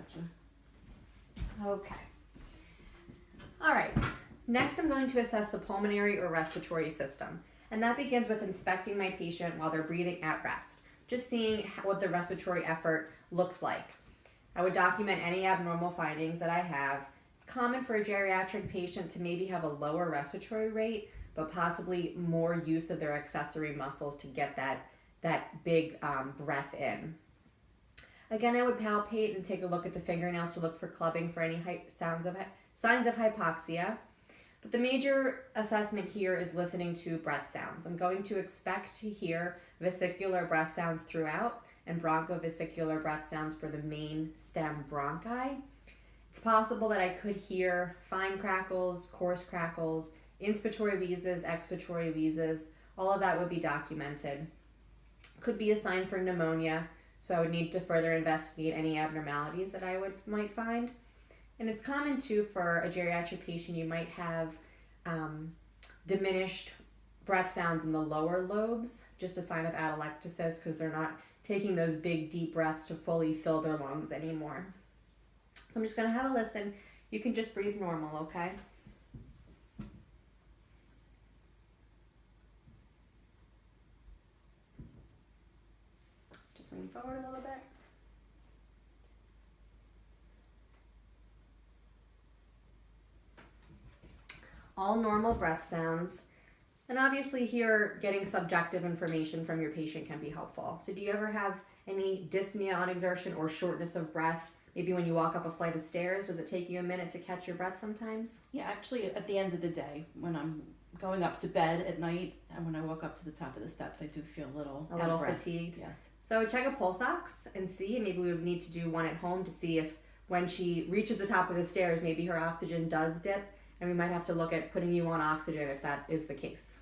Gotcha. Okay. All right. Next, I'm going to assess the pulmonary or respiratory system. And that begins with inspecting my patient while they're breathing at rest, just seeing what the respiratory effort looks like. I would document any abnormal findings that I have. It's common for a geriatric patient to maybe have a lower respiratory rate, but possibly more use of their accessory muscles to get that big breath in. Again, I would palpate and take a look at the fingernails to look for clubbing for any signs of hypoxia. But the major assessment here is listening to breath sounds. I'm going to expect to hear vesicular breath sounds throughout and bronchovesicular breath sounds for the main stem bronchi. It's possible that I could hear fine crackles, coarse crackles, inspiratory wheezes, expiratory wheezes. All of that would be documented. Could be a sign for pneumonia, so I would need to further investigate any abnormalities that I might find. And it's common too for a geriatric patient, you might have diminished breath sounds in the lower lobes, just a sign of atelectasis because they're not taking those big deep breaths to fully fill their lungs anymore. So I'm just going to have a listen. You can just breathe normal, okay? Just lean forward a little bit. All normal breath sounds. And obviously here, getting subjective information from your patient can be helpful. So do you ever have any dyspnea on exertion or shortness of breath? Maybe when you walk up a flight of stairs, does it take you a minute to catch your breath sometimes? Yeah, actually at the end of the day, when I'm going up to bed at night and when I walk up to the top of the steps, I do feel a little fatigued. Yes. So check a pulse ox and see, maybe we would need to do one at home to see if when she reaches the top of the stairs, maybe her oxygen does dip. And we might have to look at putting you on oxygen if that is the case.